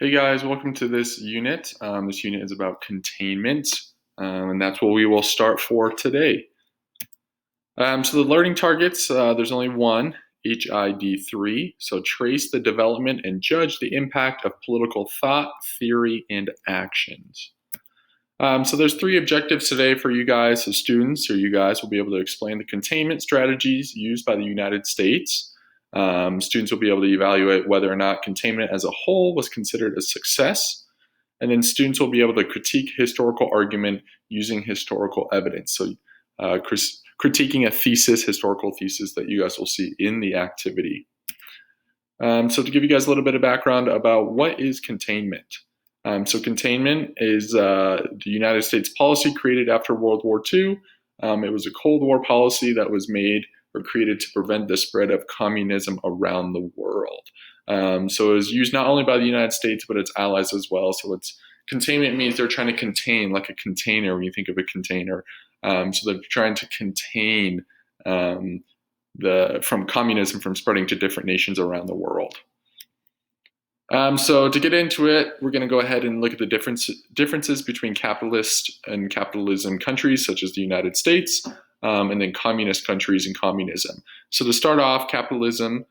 Hey guys, welcome to this unit. This unit is about containment, and that's what we will start for today. So the learning targets, there's only one, HID3. So trace the development and judge the impact of political thought, theory, and actions. So there's three objectives today for you guys as students, or you guys will be able to explain the containment strategies used by the United States. Students will be able to evaluate whether or not containment as a whole was considered a success. And then students will be able to critique historical argument using historical evidence. So critiquing a thesis, historical thesis that you guys will see in the activity. So to give you guys a little bit of background about what is containment. So containment is the United States policy created after World War II. It was a Cold War policy that was made or created to prevent the spread of communism around the world. So it was used not only by the United States, but its allies as well. So containment means they're trying to contain, like a container when you think of a container. So they're trying to contain from communism from spreading to different nations around the world. So to get into it, we're going to go ahead and look at the differences between capitalist and capitalism countries, such as the United States, and then communist countries and communism. So to start off, capitalism,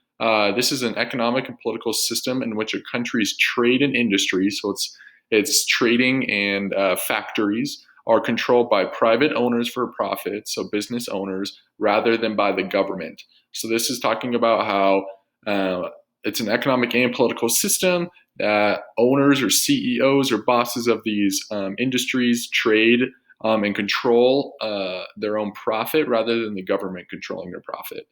this is an economic and political system in which a country's trade and industry, so its trading and factories, are controlled by private owners for profit, so business owners, rather than by the government. So this is talking about how it's an economic and political system that owners or CEOs or bosses of these industries trade and control their own profit rather than the government controlling their profit.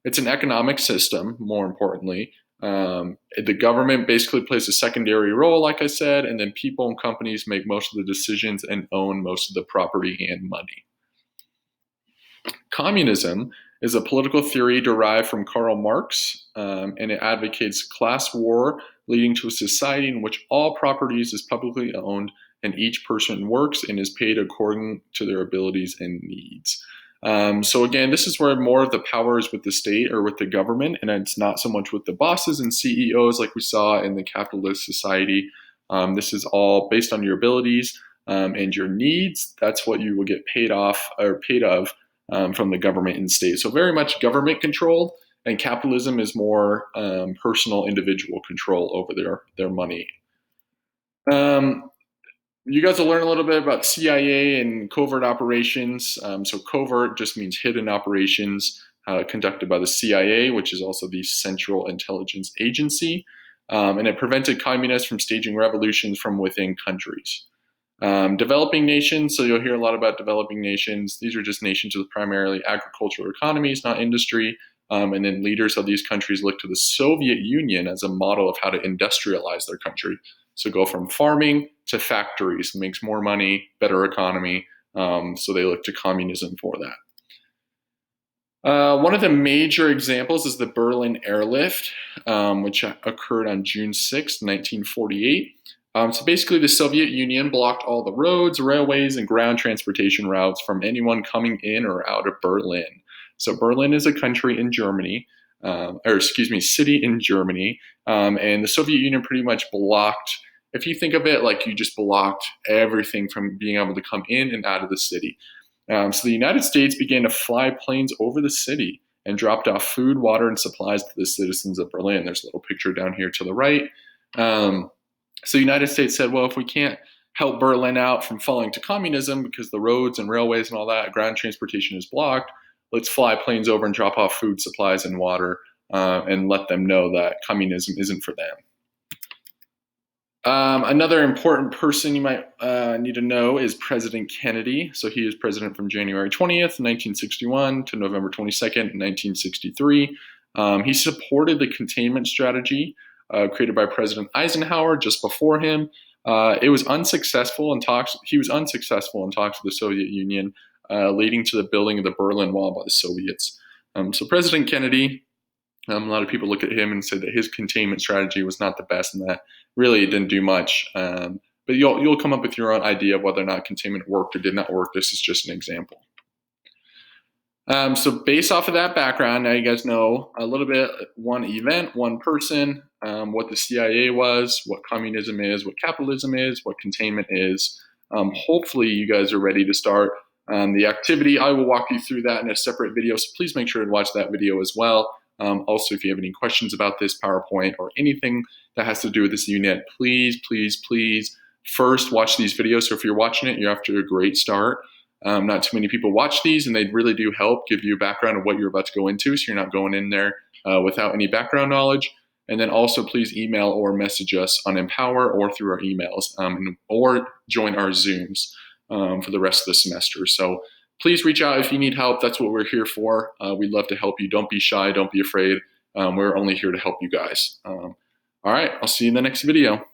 It's an economic system, more importantly. The government basically plays a secondary role, like I said, and then people and companies make most of the decisions and own most of the property and money. Communism is a political theory derived from Karl Marx, and it advocates class war leading to a society in which all properties is publicly owned and each person works and is paid according to their abilities and needs. So again, this is where more of the power is with the state or with the government, and it's not so much with the bosses and CEOs like we saw in the capitalist society. This is all based on your abilities and your needs. That's what you will get paid off or paid of from the government and state. So very much government controlled, and capitalism is more personal individual control over their money. You guys will learn a little bit about CIA and covert operations. So covert just means hidden operations conducted by the CIA, which is also the Central Intelligence Agency. And it prevented communists from staging revolutions from within countries. Developing nations, so you'll hear a lot about developing nations. These are just nations with primarily agricultural economies, not industry. And then leaders of these countries look to the Soviet Union as a model of how to industrialize their country. So go from farming to factories, makes more money, better economy. So they look to communism for that. One of the major examples is the Berlin airlift, which occurred on June 6, 1948. So basically the Soviet Union blocked all the roads, railways, and ground transportation routes from anyone coming in or out of Berlin. So Berlin is a country in Germany, city in Germany, and the Soviet Union pretty much blocked, if you think of it like you just blocked everything from being able to come in and out of the city. So the United States began to fly planes over the city and dropped off food, water, and supplies to the citizens of Berlin. There's a little picture down here to the right. So the United States said, well, if we can't help Berlin out from falling to communism because the roads and railways and all that, ground transportation is blocked, let's fly planes over and drop off food, supplies, and water and let them know that communism isn't for them. Another important person you might need to know is President Kennedy. So he was president from January 20th, 1961 to November 22nd, 1963. He supported the containment strategy created by President Eisenhower just before him. It was unsuccessful in talks. He was unsuccessful in talks with the Soviet Union, leading to the building of the Berlin Wall by the Soviets. So President Kennedy, a lot of people look at him and say that his containment strategy was not the best, and that really didn't do much. But you'll come up with your own idea of whether or not containment worked or did not work. This is just an example. So based off of that background, now you guys know a little bit, one event, one person, what the CIA was, what communism is, what capitalism is, what containment is. Hopefully you guys are ready to start the activity. I will walk you through that in a separate video, so please make sure to watch that video as well. Also, if you have any questions about this PowerPoint or anything that has to do with this unit, please, please, please first watch these videos. So if you're watching it, you're off to a great start. Not too many people watch these, and they really do help give you a background of what you're about to go into, so you're not going in there without any background knowledge. And then also please email or message us on Empower or through our emails, or join our Zooms for the rest of the semester. So please reach out if you need help. That's what we're here for. We'd love to help you. Don't be shy. Don't be afraid. We're only here to help you guys. All right, I'll see you in the next video.